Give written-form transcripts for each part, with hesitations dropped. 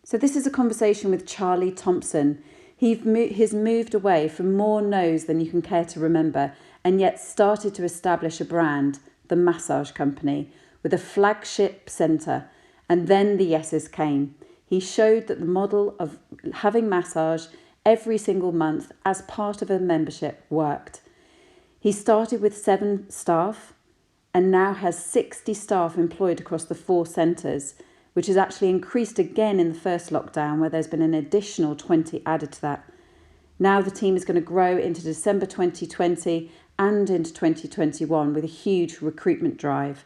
So this is a conversation with Charlie Thompson. He's moved away from more no's than you can care to remember, and yet started to establish a brand, the massage company, with a flagship centre. And then the yeses came. He showed that the model of having massage every single month as part of a membership worked. He started with 7 staff and now has 60 staff employed across the 4 centres, which has actually increased again in the first lockdown, where there's been an additional 20 added to that. Now the team is going to grow into December 2020 and into 2021 with a huge recruitment drive.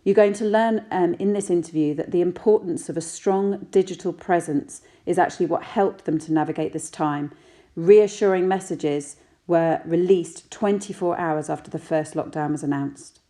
You're going to learn in this interview that the importance of a strong digital presence is actually what helped them to navigate this time. Reassuring messages were released 24 hours after the first lockdown was announced.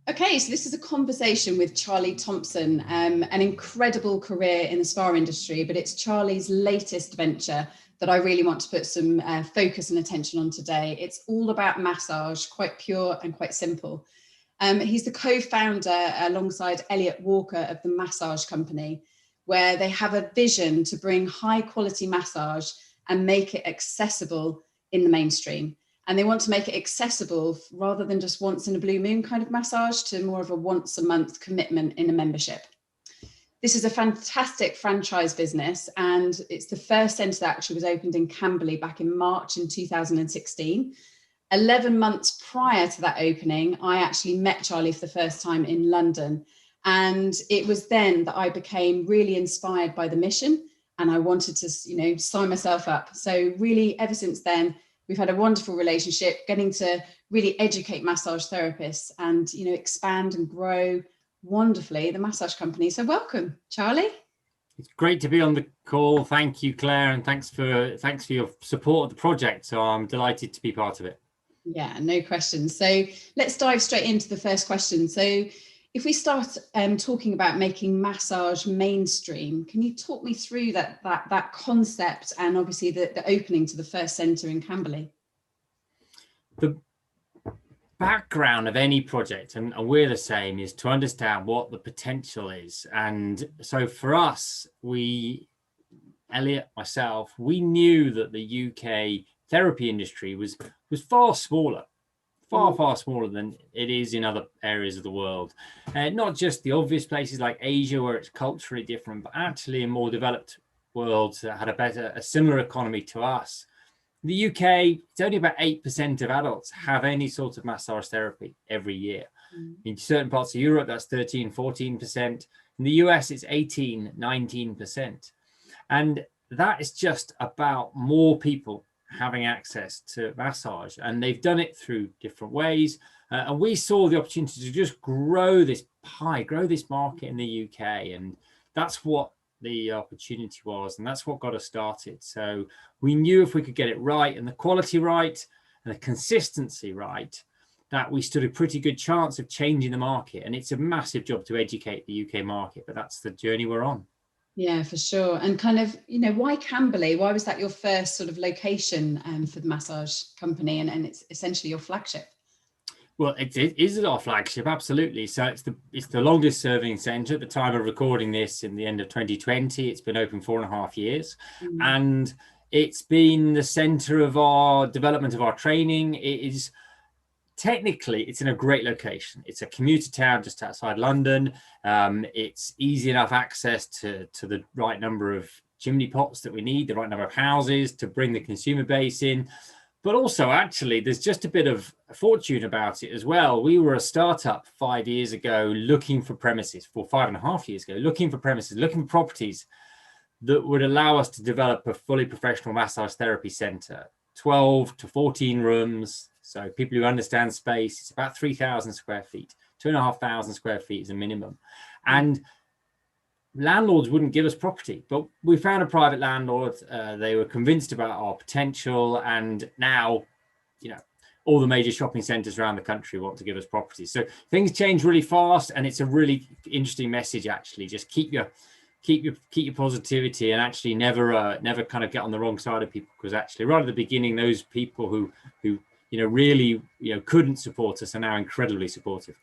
Okay, so this is a conversation with Charlie Thompson, an incredible career in the spa industry, but it's Charlie's latest venture that I really want to put some focus and attention on today. It's all about massage, quite pure and quite simple. He's the co-founder alongside Elliot Walker of the Massage Company, where they have a vision to bring high quality massage and make it accessible in the mainstream. And they want to make it accessible rather than just once in a blue moon kind of massage to more of a once a month commitment in a membership. This is a fantastic franchise business, and it's the first centre that actually was opened in Cambley back in March in 2016. 11 months prior to that opening, I actually met Charlie for the first time in London. And it was then that I became really inspired by the mission, and I wanted to, sign myself up. So really, ever since then, we've had a wonderful relationship, getting to really educate massage therapists and, expand and grow wonderfully the massage company. So welcome, Charlie. It's great to be on the call. Thank you, Claire, and thanks for your support of the project. So I'm delighted to be part of it. Yeah, no questions. So let's dive straight into the first question. So if we start talking about making massage mainstream, can you talk me through that concept and obviously the opening to the first centre in Camberley? The background of any project, and we're the same, is to understand what the potential is. And so for us, Elliot, myself, we knew that the UK therapy industry was far smaller. Far smaller than it is in other areas of the world. Not just the obvious places like Asia, where it's culturally different, but actually in more developed worlds that had a similar economy to us. The UK, it's only about 8% of adults have any sort of massage therapy every year. In certain parts of Europe, that's 13, 14%. In the US, it's 18, 19%. And that is just about more people having access to massage, and they've done it through different ways, and we saw the opportunity to just grow this pie, grow this market in the UK, and that's what the opportunity was, and that's what got us started. So we knew if we could get it right, and the quality right, and the consistency right, that we stood a pretty good chance of changing the market. And it's a massive job to educate the UK market, but that's the journey we're on. Yeah, for sure. And kind of, why Camberley? Why was that your first sort of location for the massage company, and it's essentially your flagship? Well, it is our flagship, absolutely. So it's the longest serving centre at the time of recording this in the end of 2020. It's been open 4.5 years, and it's been the centre of our development of our training. Technically, it's in a great location. It's a commuter town just outside London. It's easy enough access to the right number of chimney pots that we need, the right number of houses to bring the consumer base in. But also, actually, there's just a bit of fortune about it as well. We were a startup 5 years ago looking for premises, 5.5 years ago, looking for premises, looking for properties that would allow us to develop a fully professional massage therapy centre, 12 to 14 rooms. So people who understand space, it's about 3,000 square feet, 2,500 square feet is a minimum. And landlords wouldn't give us property, but we found a private landlord. They were convinced about our potential. And now, all the major shopping centres around the country want to give us property. So things change really fast. And it's a really interesting message, actually. Just keep your positivity, and actually never kind of get on the wrong side of people, because actually right at the beginning, those people who really couldn't support us are now incredibly supportive.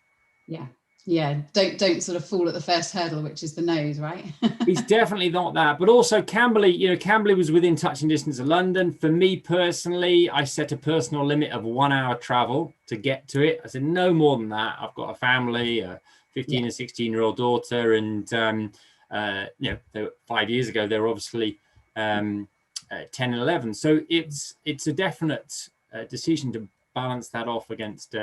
Yeah. Don't sort of fall at the first hurdle, which is the nose, right? It's definitely not that, but also Cambley, Cambley was within touching distance of London. For me personally, I set a personal limit of 1 hour travel to get to it. I said no more than that. I've got a family, a 15 and 16-year-old daughter, and 5 years ago they were obviously 10 and 11. So it's a definite decision to balance that off against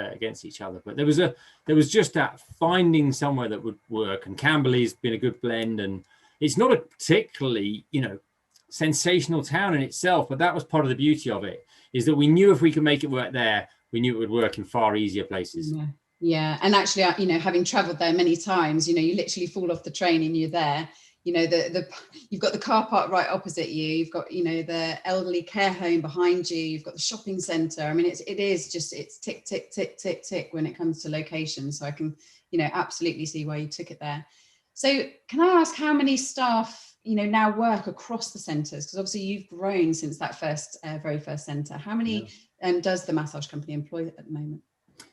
each other. But there was just that finding somewhere that would work, and Camberley's been a good blend, and it's not a particularly sensational town in itself, but that was part of the beauty of it, is that we knew if we could make it work there, we knew it would work in far easier places. Yeah. And actually, having traveled there many times, you literally fall off the train and you're there. You've got the car park right opposite you. You've got, the elderly care home behind you. You've got the shopping centre. I mean, it's tick, tick, tick, tick, tick when it comes to location. So I can, absolutely see why you took it there. So can I ask how many staff, now work across the centres? Because obviously you've grown since that very first centre. How many does the massage company employ at the moment?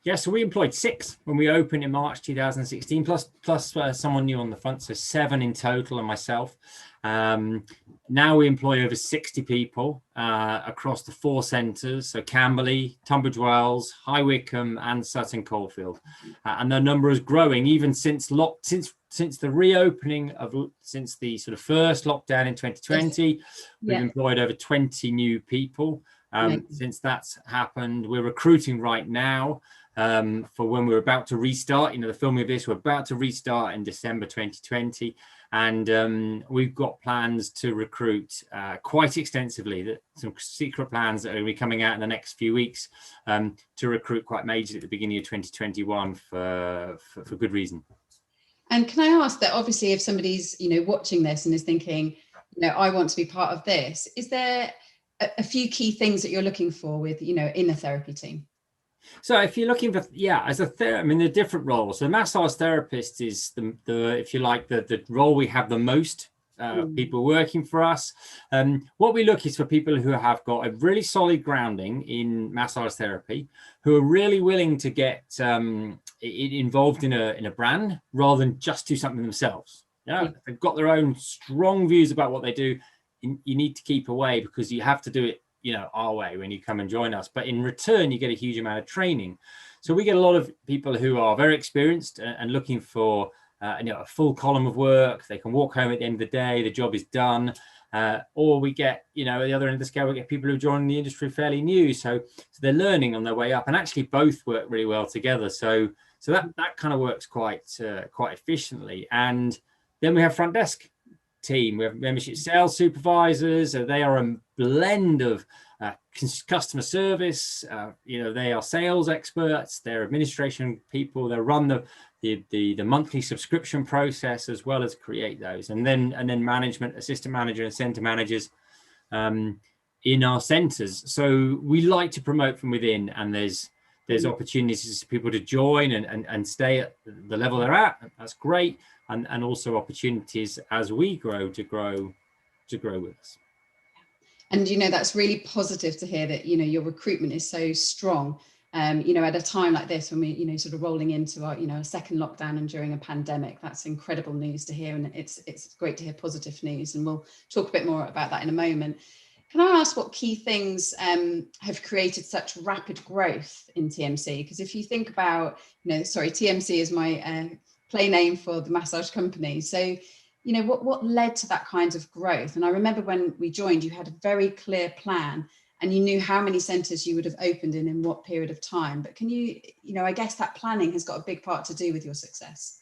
Yeah, so we employed 6 when we opened in March 2016, plus someone new on the front, so 7 in total, and myself. Now we employ over 60 people across the 4 centres, so Camberley, Tunbridge Wells, High Wycombe, and Sutton Coldfield, and the number is growing even since the reopening since the sort of first lockdown in 2020. We've employed over 20 new people. Since that's happened. We're recruiting right now for when we're about to restart. The filming of this, we're about to restart in December 2020, and we've got plans to recruit quite extensively. Some secret plans that are going to be coming out in the next few weeks to recruit quite majorly at the beginning of 2021 for good reason. And can I ask that, obviously, if somebody's watching this and is thinking, I want to be part of this, is there a few key things that you're looking for with, in a therapy team? So if you're looking for, as a therapist, I mean, the different roles. So massage therapist is the if you like, the role we have the most people working for us. What we look is for people who have got a really solid grounding in massage therapy, who are really willing to get involved in a brand rather than just do something themselves. They've got their own strong views about what they do. You need to keep away, because you have to do it, our way when you come and join us. But in return, you get a huge amount of training. So we get a lot of people who are very experienced and looking for a full column of work. They can walk home at the end of the day, the job is done. Or we get, at the other end of the scale, we get people who join the industry fairly new. So they're learning on their way up, and actually both work really well together. So that kind of works quite efficiently. And then we have front desk team. We have membership sales supervisors. They are a blend of customer service. They are sales experts. They're administration people. They run the monthly subscription process as well as create those. And then management, assistant manager, and centre managers in our centres. So we like to promote from within, and there's opportunities for people to join and stay at the level they're at. That's great. And also opportunities as we grow to grow with us. And that's really positive to hear that your recruitment is so strong. At a time like this, when we sort of rolling into our a second lockdown and during a pandemic, that's incredible news to hear, and it's great to hear positive news. And we'll talk a bit more about that in a moment. Can I ask what key things have created such rapid growth in TMC? Because if you think about, TMC is my play name for the massage company. So, what led to that kind of growth? And I remember when we joined, you had a very clear plan, and you knew how many centres you would have opened in what period of time. But can you, I guess that planning has got a big part to do with your success.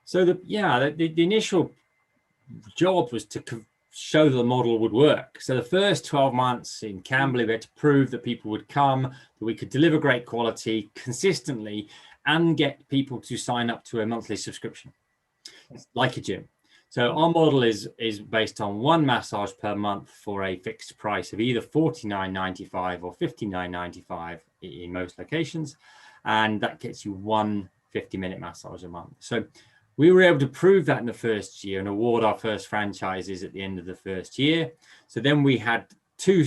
So the initial job was to show the model would work. So the first 12 months in Cambley, we had to prove that people would come, that we could deliver great quality consistently, and get people to sign up to a monthly subscription, like a gym. So our model is based on 1 massage per month for a fixed price of either $49.95 or $59.95 in most locations, and that gets you 1 50-minute massage a month. So we were able to prove that in the first year and award our first franchises at the end of the first year. So then we had two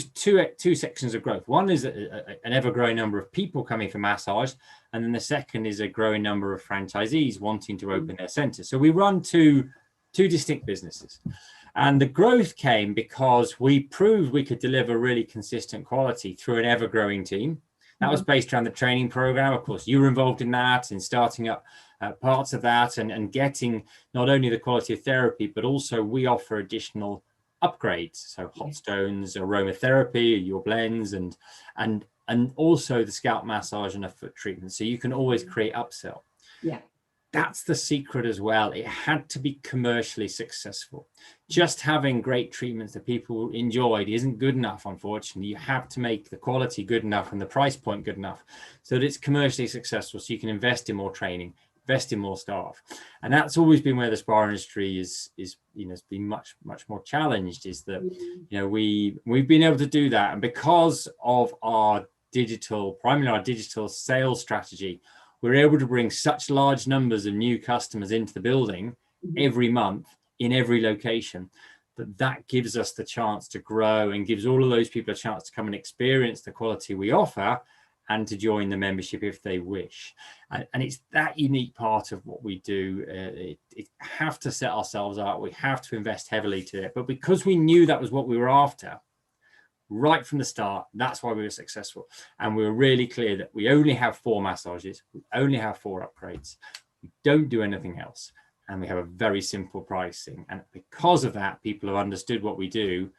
sections of growth. One is an ever-growing number of people coming for massage, and then the second is a growing number of franchisees wanting to open their centres. So we run two distinct businesses. And the growth came because we proved we could deliver really consistent quality through an ever-growing team. That was based around the training program. Of course, you were involved in that, in starting up parts of that, and getting not only the quality of therapy, but also we offer additional upgrades. So hot stones, aromatherapy, your blends, and also the scalp massage and a foot treatment. So you can always create upsell. Yeah. That's the secret as well. It had to be commercially successful. Just having great treatments that people enjoyed isn't good enough, unfortunately. You have to make the quality good enough and the price point good enough so that it's commercially successful, so you can invest in more training, invest in more staff. And that's always been where the spa industry is has been much more challenged, is that we've been able to do that. And because of primarily our digital sales strategy, we're able to bring such large numbers of new customers into the building every month in every location, that gives us the chance to grow and gives all of those people a chance to come and experience the quality we offer and to join the membership if they wish. And it's that unique part of what we do. It have to set ourselves up. We have to invest heavily to it. But because we knew that was what we were after, right from the start, that's why we were successful. And we were really clear that we only have 4 massages, we only have 4 upgrades, we don't do anything else, and we have a very simple pricing. And because of that, people have understood what we do,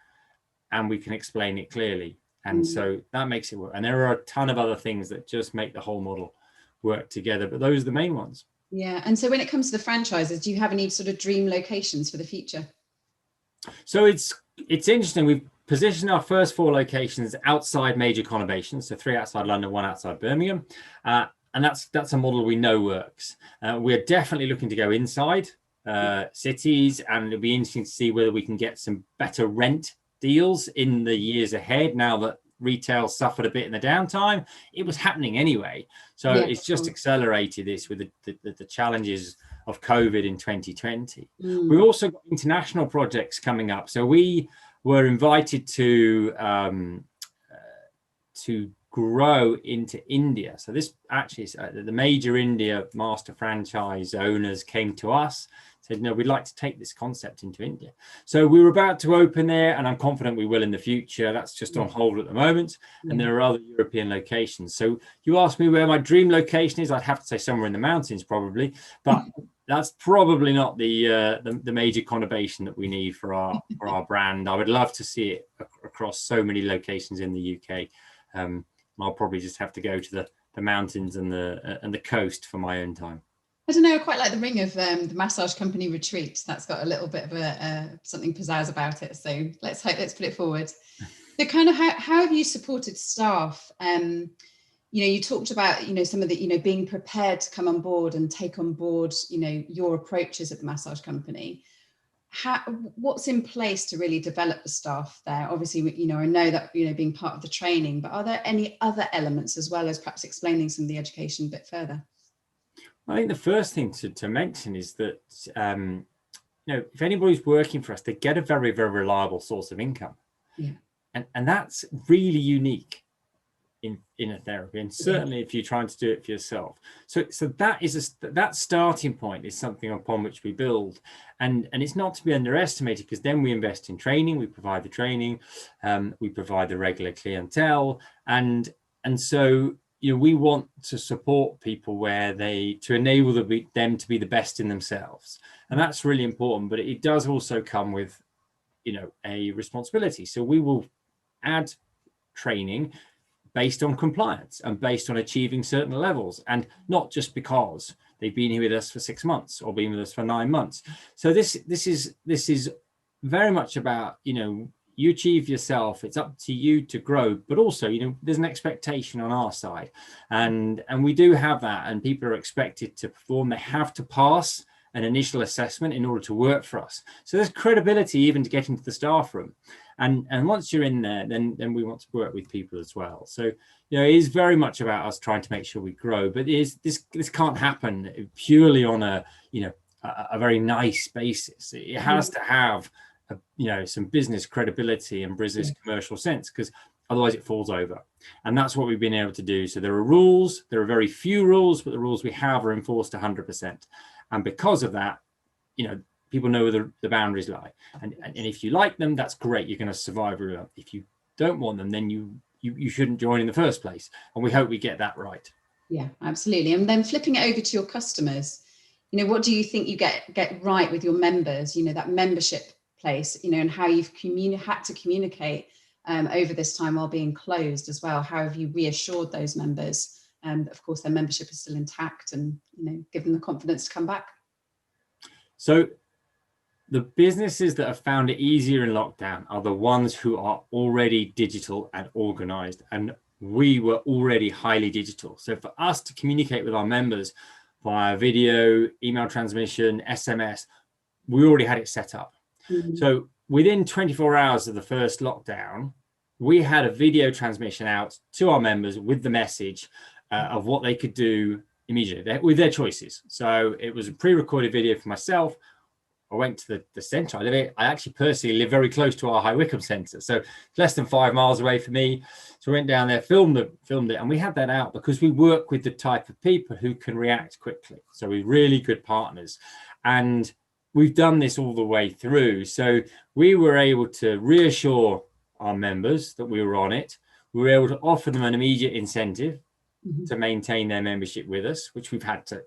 and we can explain it clearly. And so that makes it work. And there are a ton of other things that just make the whole model work together, but those are the main ones. Yeah. And so when it comes to the franchises, do you have any sort of dream locations for the future? So it's interesting. We've positioned our first 4 locations outside major conurbations, so 3 outside London, 1 outside Birmingham, and that's a model we know works. We're definitely looking to go inside cities, and it'll be interesting to see whether we can get some better rent deals in the years ahead. Now that retail suffered a bit in the downtime, it was happening anyway, so it's just accelerated this with the challenges of COVID in 2020. We've also got international projects coming up, so we were invited to grow into India. So this actually is the major India master franchise owners came to us, said, no, we'd like to take this concept into India. So we were about to open there, and I'm confident we will in the future. That's just on hold at the moment. And there are other European locations. So you asked me where my dream location is, I'd have to say somewhere in the mountains probably, but that's probably not the major conurbation that we need for our brand. I would love to see it across so many locations in the UK. I'll probably just have to go to the mountains and the coast for my own time. I don't know, I quite like the ring of the massage company retreat. That's got a little bit of something pizzazz about it. So let's put it forward. So kind of how have you supported staff? You talked about, some of the, being prepared to come on board and take on board, your approaches at the massage company. What's in place to really develop the staff there? Obviously, I know that, being part of the training, but are there any other elements as well as perhaps explaining some of the education a bit further? I think the first thing to mention is that, if anybody's working for us, they get a very, very reliable source of income. Yeah. And that's really unique in a therapy, and certainly if you're trying to do it for yourself. So that starting point is something upon which we build, and it's not to be underestimated, because then we invest in training, we provide the training, we provide the regular clientele, and so we want to support people to enable them to be the best in themselves, and that's really important. But it does also come with a responsibility. So we will add training based on compliance and based on achieving certain levels, and not just because they've been here with us for 6 months or been with us for 9 months. So this is very much about, you achieve yourself, it's up to you to grow, but also, there's an expectation on our side, and we do have that, and people are expected to perform. They have to pass an initial assessment in order to work for us. So there's credibility even to get into the staff room. And once you're in there, then we want to work with people as well. So, it is very much about us trying to make sure we grow, but this can't happen purely on a very nice basis. It has to have some business credibility and business commercial sense, because otherwise it falls over. And that's what we've been able to do. So there are rules, there are very few rules, but the rules we have are enforced 100%. And because of that, people know where the boundaries lie. And if you like them, that's great. You're going to survive. If you don't want them, then you shouldn't join in the first place. And we hope we get that right. Yeah, absolutely. And then flipping it over to your customers, what do you think you get right with your members, that membership place, and how you've had to communicate over this time while being closed as well? How have you reassured those members? Of course, their membership is still intact, and, give them the confidence to come back. So the businesses that have found it easier in lockdown are the ones who are already digital and organized. And we were already highly digital. So for us to communicate with our members via video, email transmission, SMS, we already had it set up. Mm-hmm. So within 24 hours of the first lockdown, we had a video transmission out to our members with the message of what they could do immediately with their choices. So it was a pre-recorded video for myself. I went to the centre. I actually personally live very close to our High Wycombe centre, so it's less than 5 miles away from me. So I went down there, filmed it, and we had that out because we work with the type of people who can react quickly. So we're really good partners, and we've done this all the way through. So we were able to reassure our members that we were on it. We were able to offer them an immediate incentive to maintain their membership with us, which we've had to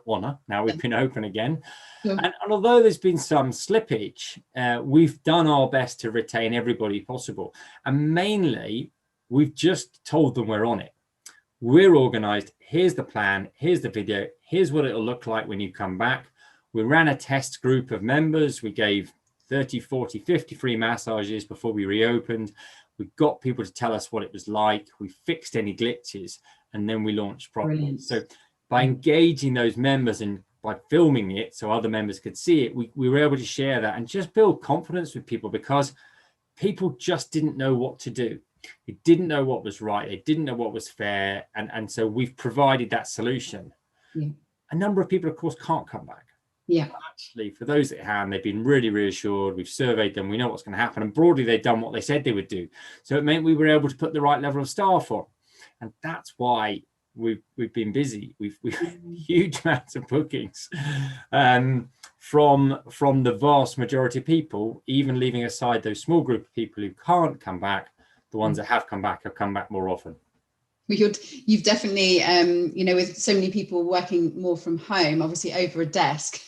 honour. Now we've been open again. Yeah. And although there's been some slippage, we've done our best to retain everybody possible. And mainly, we've just told them we're on it. We're organised. Here's the plan. Here's the video. Here's what it'll look like when you come back. We ran a test group of members. We gave 30, 40, 50 free massages before we reopened. We got people to tell us what it was like. We fixed any glitches, and then we launched properly. Brilliant. So by engaging those members and by filming it so other members could see it, we were able to share that and just build confidence with people, because people just didn't know what to do. They didn't know what was right. They didn't know what was fair. And so we've provided that solution. Yeah. A number of people, of course, can't come back. Yeah. But actually, for those that have, they've been really reassured. We've surveyed them. We know what's going to happen. And broadly, they've done what they said they would do. So it meant we were able to put the right level of staff on. And that's why we've been busy. We've huge amounts of bookings from the vast majority of people, even leaving aside those small group of people who can't come back. The ones that have come back more often. You've definitely, with so many people working more from home, obviously over a desk,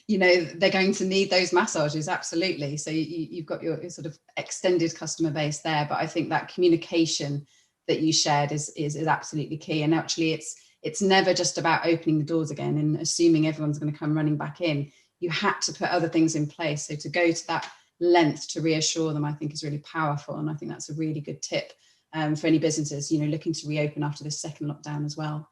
they're going to need those massages. Absolutely. So you've got your sort of extended customer base there. But I think that communication that you shared is absolutely key. And actually, it's never just about opening the doors again and assuming everyone's going to come running back in. You had to put other things in place. So to go to that length to reassure them, I think is really powerful. And I think that's a really good tip for any businesses, looking to reopen after this second lockdown as well.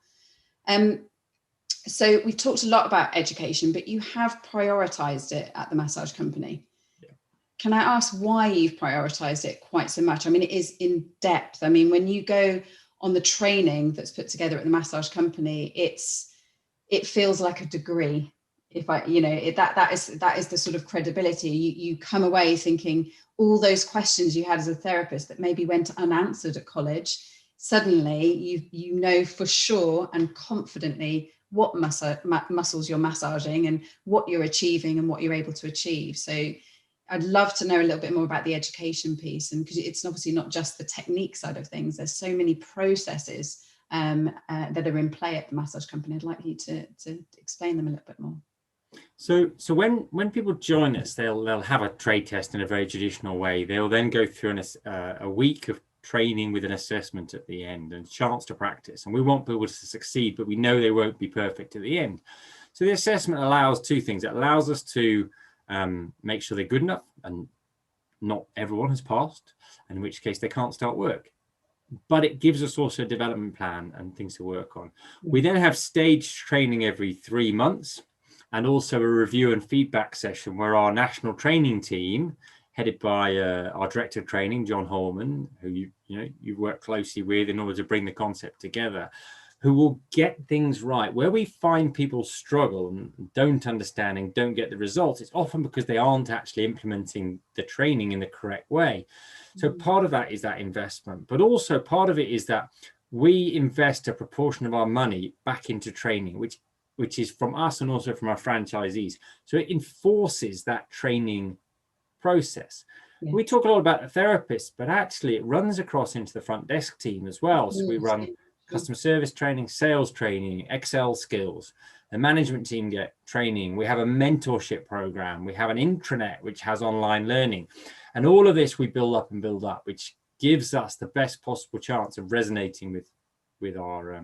So we've talked a lot about education, but you have prioritized it at the massage company. Yeah. Can I ask why you've prioritized it quite so much? I mean, it is in depth. I mean, when you go on the training that's put together at the massage company, it feels like a degree. That is the sort of credibility. You come away thinking all those questions you had as a therapist that maybe went unanswered at college, suddenly you know for sure and confidently what muscles you're massaging and what you're achieving and what you're able to achieve. So I'd love to know a little bit more about the education piece, and because it's obviously not just the technique side of things. There's so many processes that are in play at the massage company. I'd like you to explain them a little bit more. So when people join us, they'll have a trade test in a very traditional way. They'll then go through a week of training with an assessment at the end and a chance to practice. And we want people to succeed, but we know they won't be perfect at the end. So the assessment allows two things. It allows us to make sure they're good enough, and not everyone has passed, in which case they can't start work. But it gives us also a development plan and things to work on. We then have staged training every 3 months, and also a review and feedback session where our national training team, headed by our director of training, John Holman, who you work closely with in order to bring the concept together, who will get things right. Where we find people struggle and don't understand and don't get the results, it's often because they aren't actually implementing the training in the correct way. So part of that is that investment, but also part of it is that we invest a proportion of our money back into training, which is from us and also from our franchisees. So it enforces that training process. Yeah. We talk a lot about the therapists, but actually it runs across into the front desk team as well. So we run customer service training, sales training, Excel skills. The management team get training. We have a mentorship program. We have an intranet, which has online learning. And all of this we build up, which gives us the best possible chance of resonating with our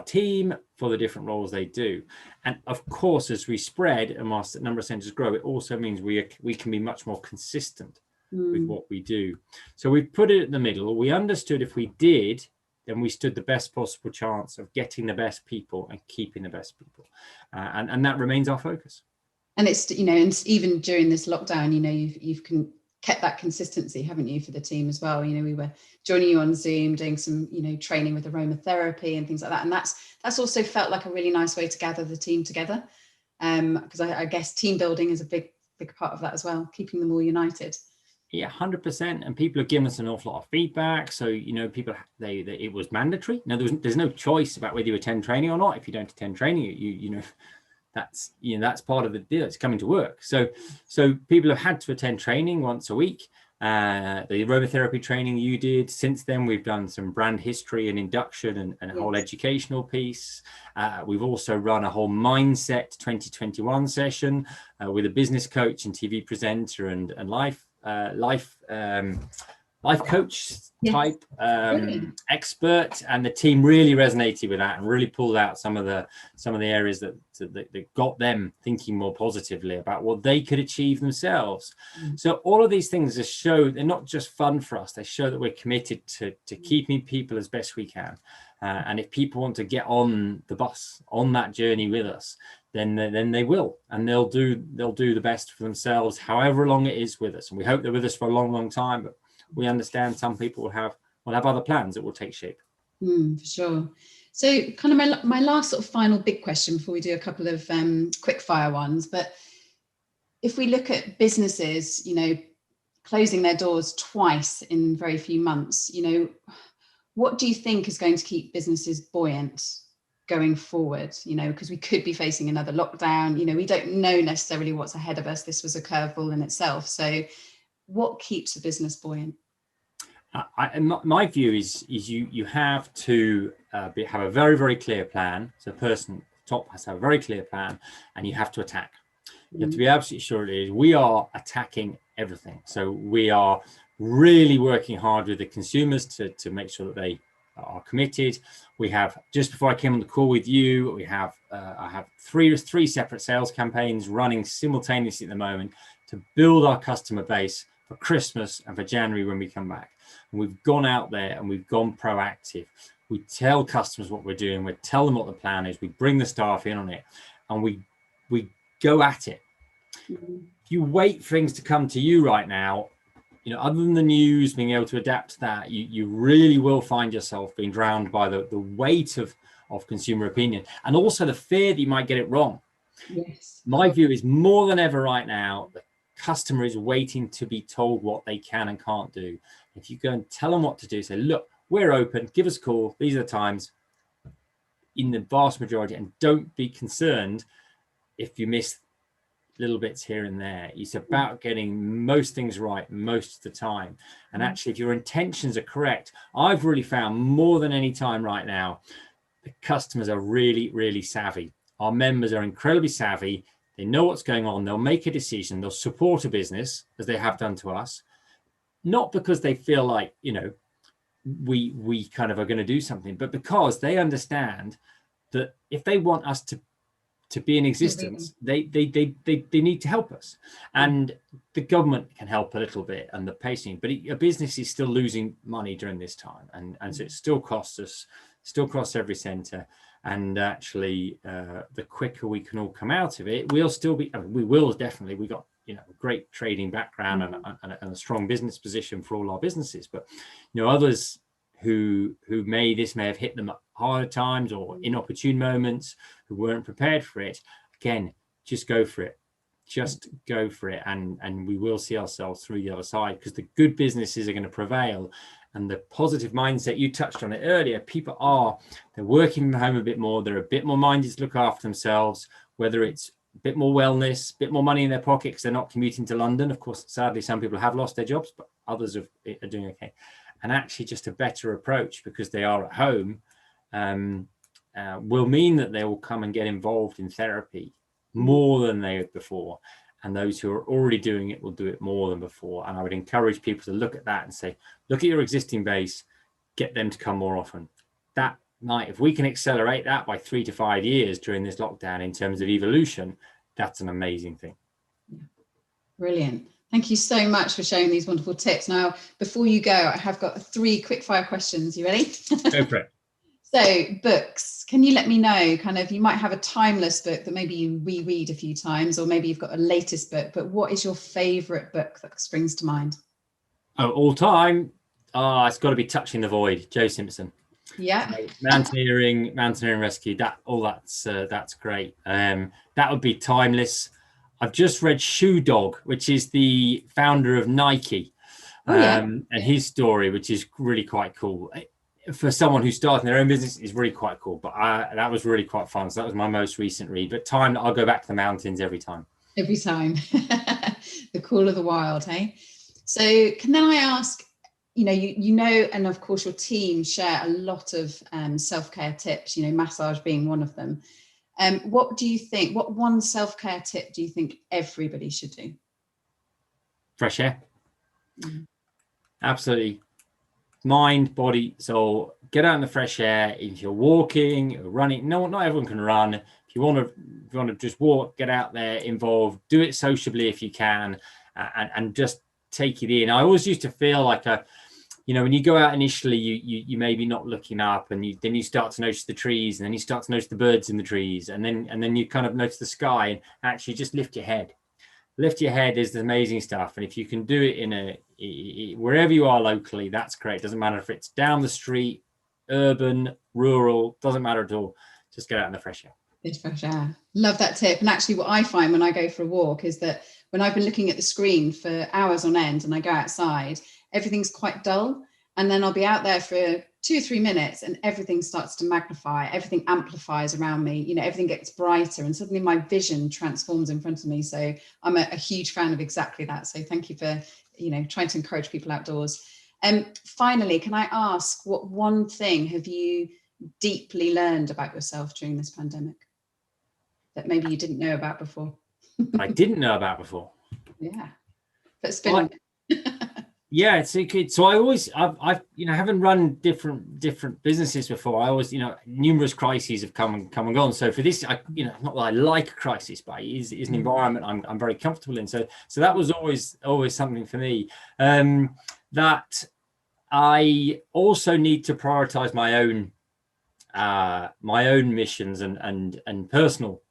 team for the different roles they do. And of course, as we spread and our number of centers grow, it also means we can be much more consistent with what we do. So we put it in the middle. We understood if we did, then we stood the best possible chance of getting the best people and keeping the best people. And that remains our focus. And it's, and even during this lockdown, you've kept that consistency, haven't you, for the team as well? We were joining you on Zoom, doing some, training with aromatherapy and things like that. And that's also felt like a really nice way to gather the team together. Because I guess team building is a big part of that as well, keeping them all united. Yeah, 100%. And people have given us an awful lot of feedback. So, people, it was mandatory. Now, there's no choice about whether you attend training or not. If you don't attend training, that's part of the deal. It's coming to work. So people have had to attend training once a week. The aromatherapy training you did. Since then, we've done some brand history and induction and a whole educational piece. We've also run a whole mindset 2021 session with a business coach and TV presenter and life coach type expert, and the team really resonated with that and really pulled out some of the areas that got them thinking more positively about what they could achieve themselves. So all of these things show they're not just fun for us, they show that we're committed to keeping people as best we can, and if people want to get on the bus on that journey with us, then they will, and they'll do the best for themselves however long it is with us. And we hope they're with us for a long time, but we understand some people will have other plans that will take shape. For sure. So kind of my last sort of final big question before we do a couple of quick fire ones, but if we look at businesses, closing their doors twice in very few months, what do you think is going to keep businesses buoyant going forward? Because we could be facing another lockdown, we don't know necessarily what's ahead of us. This was a curveball in itself. So what keeps a business buoyant? My view is you have to have a very, very clear plan. So the person top has to have a very clear plan, and you have to attack. You have to be absolutely sure it is. We are attacking everything. So we are really working hard with the consumers to make sure that they are committed. We have, just before I came on the call with you, I have three separate sales campaigns running simultaneously at the moment to build our customer base for Christmas and for January when we come back. And we've gone out there and we've gone proactive. We tell customers what we're doing. We tell them what the plan is. We bring the staff in on it, and we go at it. If you wait for things to come to you right now, other than the news, being able to adapt to that, you really will find yourself being drowned by the weight of consumer opinion, and also the fear that you might get it wrong. Yes. My view is more than ever right now, the customer is waiting to be told what they can and can't do. If you go and tell them what to do, say, look, we're open, give us a call, these are the times, in the vast majority, and don't be concerned if you miss little bits here and there. It's about getting most things right most of the time. And actually, if your intentions are correct, I've really found more than any time right now, the customers are really, really savvy. Our members are incredibly savvy. They know what's going on. They'll make a decision. They'll support a business, as they have done to us, not because they feel like, we kind of are going to do something, but because they understand that if they want us to be in existence, they need to help us. And the government can help a little bit, and the pacing, but a business is still losing money during this time, and so it still costs us, still costs every centre. And actually, the quicker we can all come out of it, we'll still be. We will definitely. We got a great trading background and a strong business position for all our businesses. But others who this may have hit them at harder times or inopportune moments, who weren't prepared for it. Again, just go for it. Just go for it, and we will see ourselves through the other side, because the good businesses are going to prevail. And the positive mindset, you touched on it earlier, they're working from home a bit more, they're a bit more minded to look after themselves, whether it's a bit more wellness, a bit more money in their pocket because they're not commuting to London. Of course, sadly, some people have lost their jobs, but others are doing okay. And actually just a better approach because they are at home will mean that they will come and get involved in therapy more than they had before. And those who are already doing it will do it more than before. And I would encourage people to look at that and say, look at your existing base, get them to come more often. That might, if we can accelerate that by 3 to 5 years during this lockdown in terms of evolution, that's an amazing thing. Yeah. Brilliant. Thank you so much for sharing these wonderful tips. Now, before you go, I have got 3 quickfire questions. You ready? Go for it. So, books, can you let me know, kind of, you might have a timeless book that maybe you reread a few times, or maybe you've got a latest book, but what is your favorite book that springs to mind? Oh, all time? It's got to be Touching the Void, Joe Simpson. Yeah. So, mountaineering rescue, that's great. That would be timeless. I've just read Shoe Dog, which is the founder of Nike, and his story, which is really quite cool. For someone who's starting their own business, is really quite cool. But that was really quite fun. So that was my most recent read. But I'll go back to the mountains every time. Every time. The call of the wild, hey? So can I ask, you know, and of course your team share a lot of self-care tips, massage being one of them. What do you think, what one self-care tip do you think everybody should do? Fresh air. Absolutely. Mind, body, soul. Get out in the fresh air. If you're walking or running, not everyone can run. If you want to just walk, get out there, involved, do it sociably if you can, and just take it in. I always used to feel like when you go out initially, you maybe not looking up, and then you start to notice the trees, and then you start to notice the birds in the trees, and then you kind of notice the sky, and actually just lift your head. Lift your head is the amazing stuff. And if you can do it wherever you are locally, that's great. Doesn't matter if it's down the street, urban, rural, doesn't matter at all. Just get out in the fresh air. It's fresh air. Love that tip. And actually what I find when I go for a walk is that when I've been looking at the screen for hours on end and I go outside, everything's quite dull. And then I'll be out there for 2 or 3 minutes and everything starts to magnify, everything amplifies around me, everything gets brighter and suddenly my vision transforms in front of me. So I'm a huge fan of exactly that. So thank you for, trying to encourage people outdoors. Finally, can I ask, what one thing have you deeply learned about yourself during this pandemic that maybe you didn't know about before? I didn't know about before. Yeah. But spin. Yeah, it's good. So I've having run different businesses before, I always, numerous crises have come and gone. So for this, not that I like a crisis, but it is an environment I'm very comfortable in. So that was always something for me. That I also need to prioritize my own missions and personal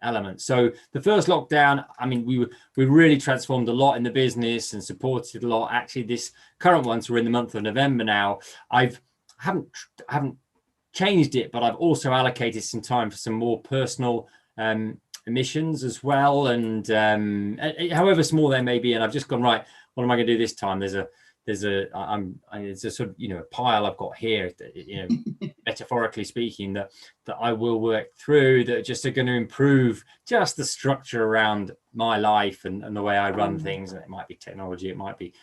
elements. So the first lockdown, we really transformed a lot in the business and supported a lot. Actually, this current one, so we're in the month of November now, I haven't changed it, but I've also allocated some time for some more personal missions as well, and however small they may be. And I've just gone, right, what am I going to do this time? There's a sort of a pile I've got here, metaphorically speaking, that I will work through, that just are going to improve just the structure around my life and the way I run things. And it might be technology, it might be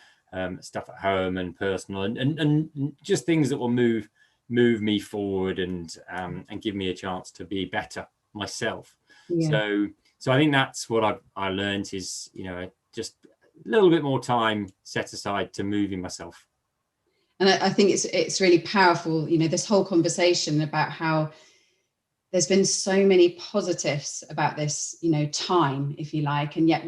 stuff at home and personal, and just things that will move me forward and give me a chance to be better myself. Yeah. So I think that's what I learned is just a little bit more time set aside to moving myself. And I think it's really powerful, this whole conversation about how there's been so many positives about this, time, if you like, and yet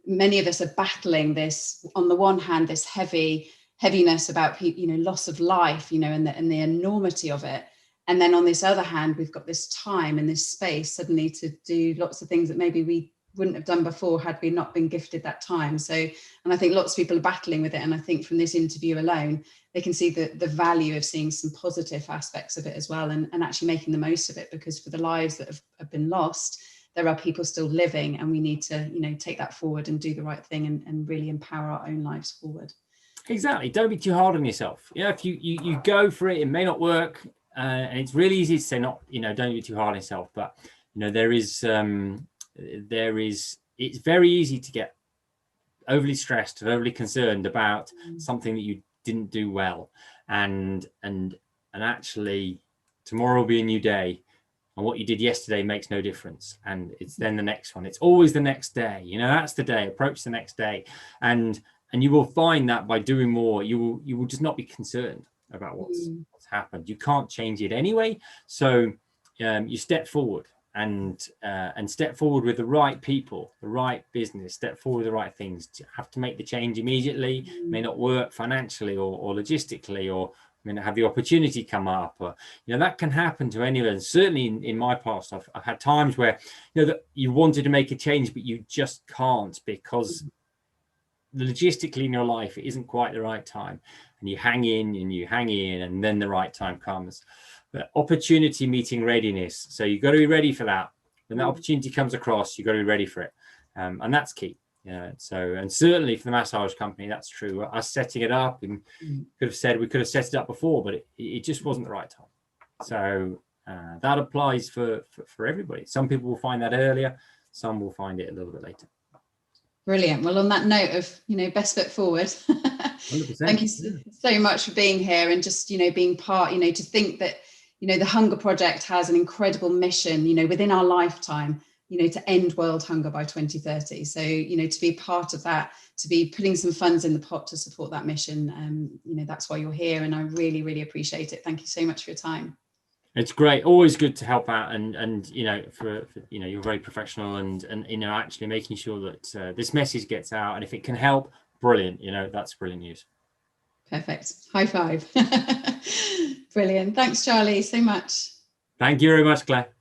many of us are battling this, on the one hand, this heaviness about, loss of life, and the enormity of it. And then on this other hand, we've got this time and this space suddenly to do lots of things that maybe we wouldn't have done before had we not been gifted that time. So, and I think lots of people are battling with it. And I think from this interview alone, they can see the value of seeing some positive aspects of it as well, and actually making the most of it, because for the lives that have been lost, there are people still living, and we need to, you know, take that forward and do the right thing, and really empower our own lives forward. Exactly. Don't be too hard on yourself. You know, if you go for it, it may not work. And it's really easy to say, not, you know, don't be too hard on yourself. But, you know, it's very easy to get overly stressed and overly concerned about something that you didn't do well. And actually, tomorrow will be a new day. And what you did yesterday makes no difference. And it's then the next one. It's always the next day. You know, that's the day. Approach the next day. And you will find that by doing more, you will just not be concerned about what's happened. You can't change it anyway. So you step forward and step forward with the right people, the right business, step forward with the right things. You have to make the change immediately. May not work financially or logistically, or may not have the opportunity come up, or, you know, that can happen to anyone. Certainly in my past, I've had times where, you know, that you wanted to make a change, but you just can't, because logistically in your life, it isn't quite the right time, and you hang in and then the right time comes. But opportunity meeting readiness. So you've got to be ready for that. When that opportunity comes across, you've got to be ready for it. And that's key. So, and certainly for the massage company, that's true. Us setting it up, and we could have set it up before, but it just wasn't the right time. So that applies for everybody. Some people will find that earlier, some will find it a little bit later. Brilliant. Well, on that note of, you know, best foot forward, 100%. Thank you so much for being here, and just, you know, being part, you know, to think that, you know, the Hunger Project has an incredible mission, you know, within our lifetime, you know, to end world hunger by 2030. So, you know, to be part of that, to be putting some funds in the pot to support that mission, you know, that's why you're here, and I really, really appreciate it. Thank you so much for your time. It's great. Always good to help out, and you know, for you know, you're very professional, and you know, actually making sure that this message gets out, and if it can help, brilliant. You know, that's brilliant news. Perfect. High five. Brilliant. Thanks, Charlie, so much. Thank you very much, Claire.